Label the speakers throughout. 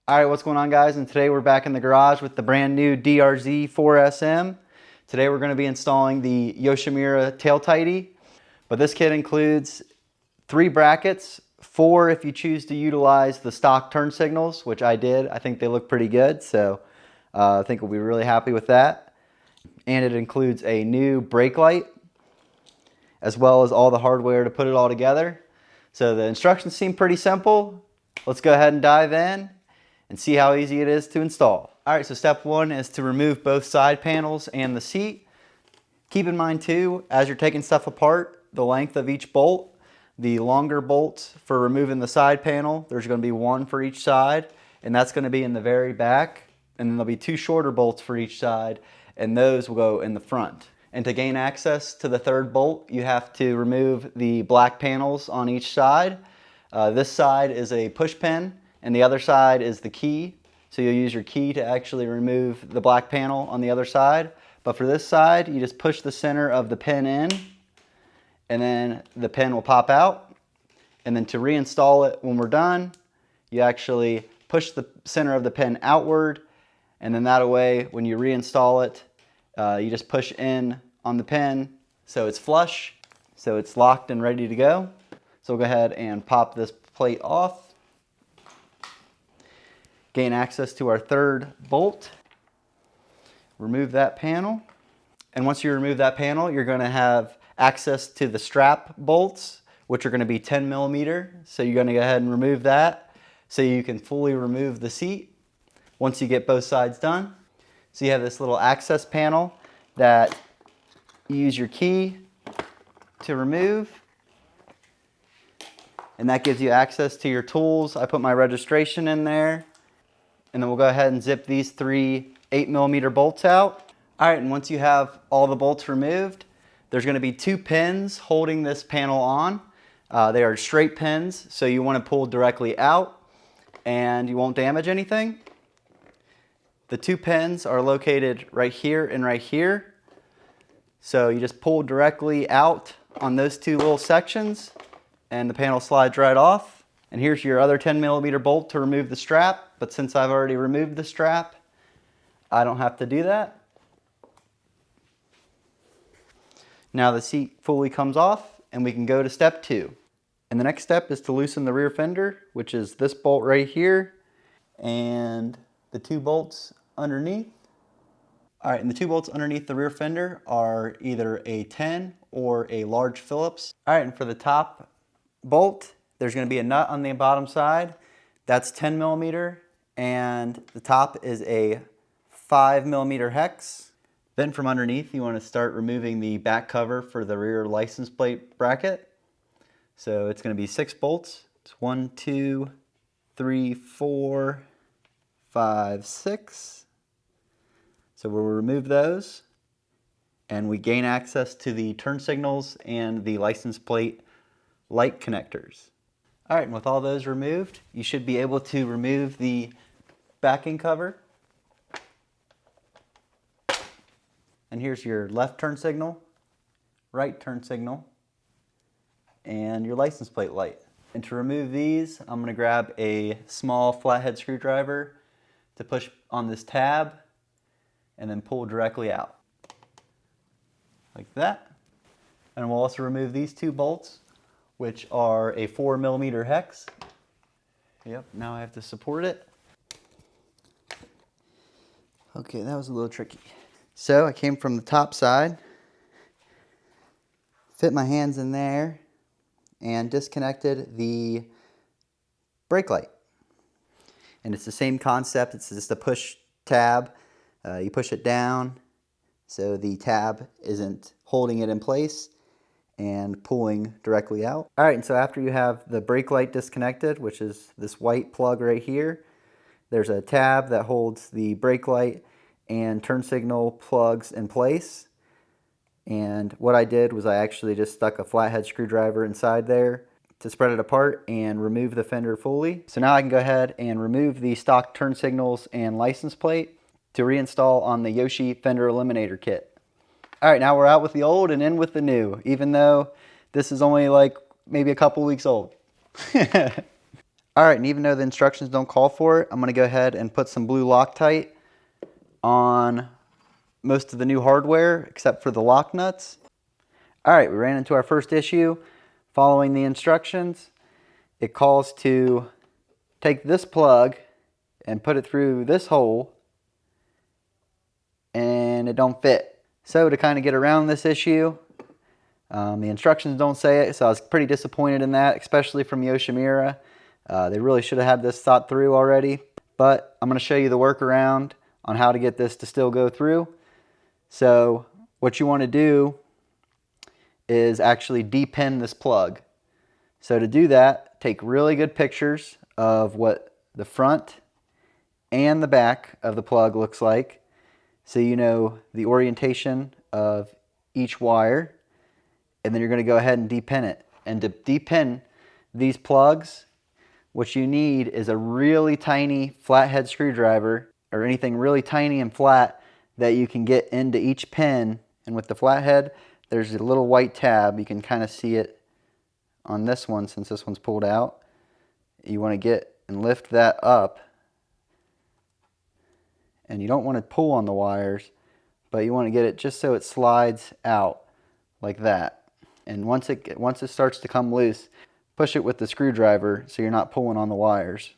Speaker 1: Alright, what's going on, guys? And today we're back in the garage with the brand new DRZ4SM. Today we're going to be installing the Yoshimura tail tighty. But this kit includes 3 brackets, 4 if you choose to utilize the stock turn signals, which I did. I think they look pretty good, so I think we'll be really happy with that. And it includes a new brake light, as well as all the hardware to put it all together. So the instructions seem pretty simple. Let's go ahead and dive in and see how easy it is to install. Alright, so step 1 is to remove both side panels and the seat. Keep in mind too, as you're taking stuff apart, the length of each bolt. The longer bolts for removing the side panel, there's going to be 1 for each side, and that's going to be in the very back. And then there'll be 2 shorter bolts for each side, and those will go in the front. And to gain access to the 3rd bolt, you have to remove the black panels on each side. This side is a push pin, and the other side is the key. So you'll use your key to actually remove the black panel on the other side. But for this side, you just push the center of the pin in, and then the pin will pop out. And then to reinstall it when we're done, you actually push the center of the pin outward, and then that way, when you reinstall it, you just push in on the pin so it's flush, so it's locked and ready to go. So we'll go ahead and pop this plate off. Gain access to our 3rd bolt. Remove that panel. And once you remove that panel, you're going to have access to the strap bolts, which are going to be 10mm. So you're going to go ahead and remove that so you can fully remove the seat once you get both sides done. So you have this little access panel that you use your key to remove. And that gives you access to your tools. I put my registration in there. And then we'll go ahead and zip these 3 8mm bolts out. Alright, and once you have all the bolts removed, there's going to be 2 pins holding this panel on. They are straight pins, so you want to pull directly out and you won't damage anything. The 2 pins are located right here and right here. So you just pull directly out on those 2 little sections and the panel slides right off. And here's your other 10mm bolt to remove the strap. But since I've already removed the strap, I don't have to do that. Now the seat fully comes off and we can go to step 2. And the next step is to loosen the rear fender, which is this bolt right here and the 2 bolts underneath. Alright, and the 2 bolts underneath the rear fender are either a 10 or a large Phillips. Alright, and for the top bolt, there's going to be a nut on the bottom side. That's 10mm, and the top is a 5mm hex. Then from underneath, you want to start removing the back cover for the rear license plate bracket. So it's going to be 6 bolts. It's 1, 2, 3, 4, 5, 6. So we'll remove those, and we gain access to the turn signals and the license plate light connectors. Alright, and with all those removed, you should be able to remove the backing cover. And here's your left turn signal, right turn signal, and your license plate light. And to remove these, I'm going to grab a small flathead screwdriver to push on this tab and then pull directly out. Like that. And we'll also remove these 2 bolts, which are a 4mm hex. Yep, now I have to support it. Okay, that was a little tricky. So I came from the top side, fit my hands in there, and disconnected the brake light. And it's the same concept, it's just a push tab. You push it down so the tab isn't holding it in place and pulling directly out. Alright, and so after you have the brake light disconnected, which is this white plug right here, there's a tab that holds the brake light and turn signal plugs in place. And what I did was I actually just stuck a flathead screwdriver inside there to spread it apart and remove the fender fully. So now I can go ahead and remove the stock turn signals and license plate to reinstall on the Yoshi Fender Eliminator kit. Alright, now we're out with the old and in with the new, even though this is only like maybe a couple weeks old. All right, and even though the instructions don't call for it, I'm gonna go ahead and put some blue Loctite on most of the new hardware except for the lock nuts. All right, we ran into our first issue. Following the instructions, it calls to take this plug and put it through this hole, and it don't fit. So to kind of get around this issue, the instructions don't say it, so I was pretty disappointed in that, especially from Yoshimura. They really should have had this thought through already, but I'm going to show you the workaround on how to get this to still go through. So what you want to do is actually depin this plug. So to do that, take really good pictures of what the front and the back of the plug looks like, so you know the orientation of each wire, and then you're going to go ahead and depin it. And to depin these plugs, what you need is a really tiny flathead screwdriver, or anything really tiny and flat that you can get into each pin. And with the flathead, there's a little white tab. You can kind of see it on this one since this one's pulled out. You want to get and lift that up. And you don't want to pull on the wires, but you want to get it just so it slides out like that. And once it starts to come loose, push it with the screwdriver so you're not pulling on the wires.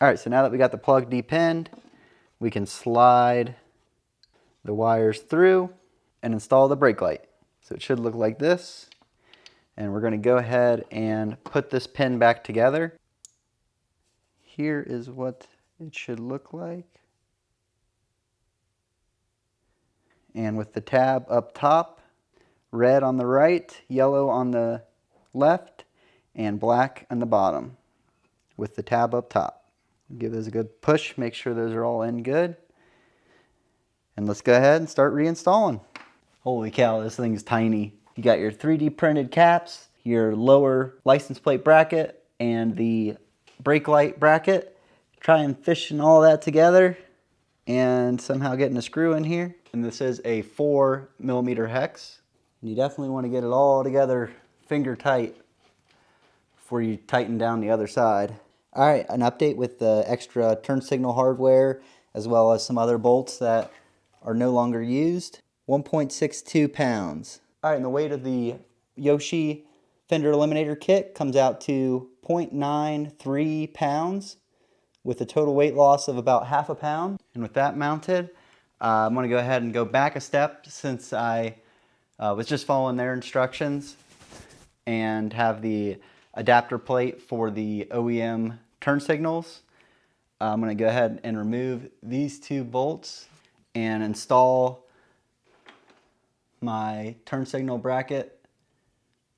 Speaker 1: All right, so now that we got the plug depinned, we can slide the wires through and install the brake light. So it should look like this. And we're going to go ahead and put this pin back together. Here is what it should look like. And with the tab up top, red on the right, yellow on the left, and black on the bottom with the tab up top. Give those a good push, make sure those are all in good. And let's go ahead and start reinstalling. Holy cow, this thing's tiny. You got your 3D printed caps, your lower license plate bracket, and the brake light bracket. Try and fishing all that together and somehow getting a screw in here. And this is a 4mm hex. And you definitely want to get it all together finger tight before you tighten down the other side. All right, an update with the extra turn signal hardware as well as some other bolts that are no longer used. 1.62 pounds. All right, and the weight of the Yoshi Fender Eliminator kit comes out to 0.93 pounds with a total weight loss of about half a pound. And with that mounted, I'm going to go ahead and go back a step since I was just following their instructions, and have the adapter plate for the OEM turn signals. I'm going to go ahead and remove these two bolts and install my turn signal bracket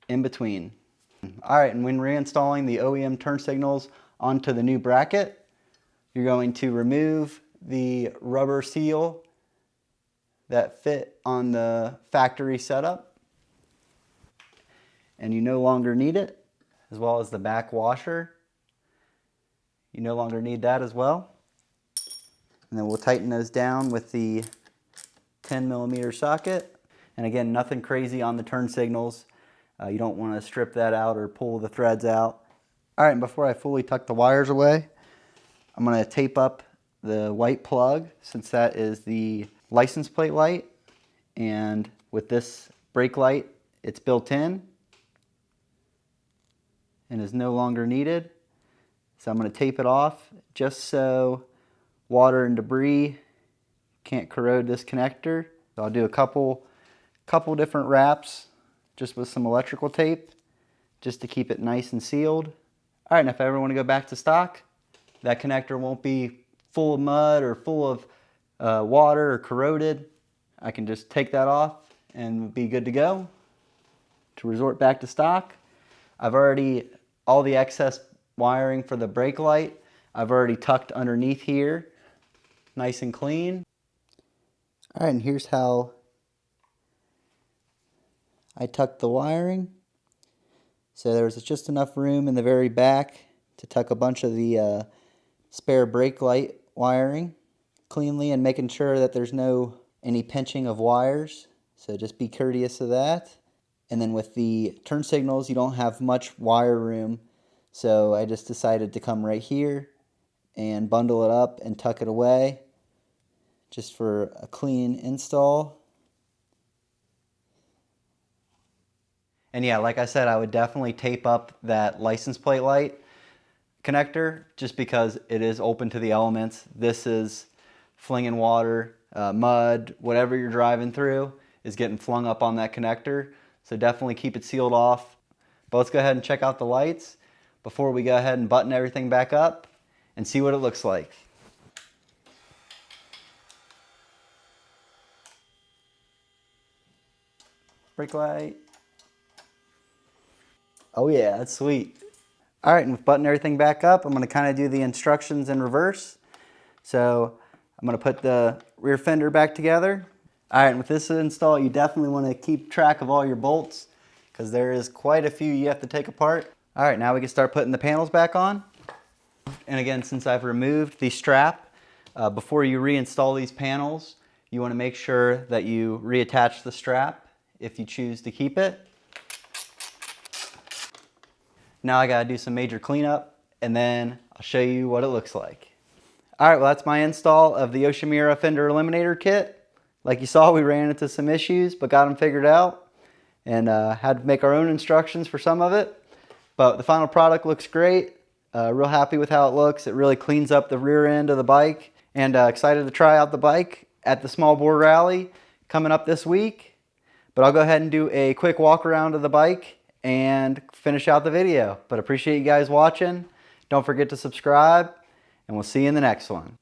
Speaker 1: in between. All right, and when reinstalling the OEM turn signals onto the new bracket, you're going to remove the rubber seal that fit on the factory setup, and you no longer need it, as well as the back washer. You no longer need that as well. And then we'll tighten those down with the 10mm socket. And again, nothing crazy on the turn signals. You don't want to strip that out or pull the threads out. All right, and before I fully tuck the wires away, I'm going to tape up the white plug, since that is the license plate light. And with this brake light, it's built in and is no longer needed. So I'm going to tape it off just so water and debris can't corrode this connector. So I'll do a couple different wraps just with some electrical tape just to keep it nice and sealed. All right, and if I ever want to go back to stock, that connector won't be full of mud or full of water or corroded. I can just take that off and be good to go to resort back to stock. I've already, all the excess wiring for the brake light, I've already tucked underneath here, nice and clean. All right, and here's how I tucked the wiring. So there was just enough room in the very back to tuck a bunch of the spare brake light wiring cleanly, and making sure that there's any pinching of wires. So just be courteous of that. And then with the turn signals, you don't have much wire room. So I just decided to come right here and bundle it up and tuck it away just for a clean install. And yeah, like I said, I would definitely tape up that license plate light connector just because it is open to the elements. This is flinging water, mud, whatever you're driving through is getting flung up on that connector. So definitely keep it sealed off. But let's go ahead and check out the lights before we go ahead and button everything back up and see what it looks like. Brake light. Oh yeah, that's sweet. All right, and with buttoning everything back up, I'm going to kind of do the instructions in reverse. So I'm going to put the rear fender back together. All right, and with this install, you definitely want to keep track of all your bolts because there is quite a few you have to take apart. All right, now we can start putting the panels back on. And again, since I've removed the strap, before you reinstall these panels, you want to make sure that you reattach the strap if you choose to keep it. Now I gotta do some major cleanup and then I'll show you what it looks like. All right, well that's my install of the Yoshimura Fender Eliminator kit. Like you saw, we ran into some issues, but got them figured out and had to make our own instructions for some of it. But the final product looks great. Real happy with how it looks. It really cleans up the rear end of the bike and excited to try out the bike at the small bore rally coming up this week. But I'll go ahead and do a quick walk around of the bike and finish out the video. But appreciate you guys watching. Don't forget to subscribe, and we'll see you in the next one.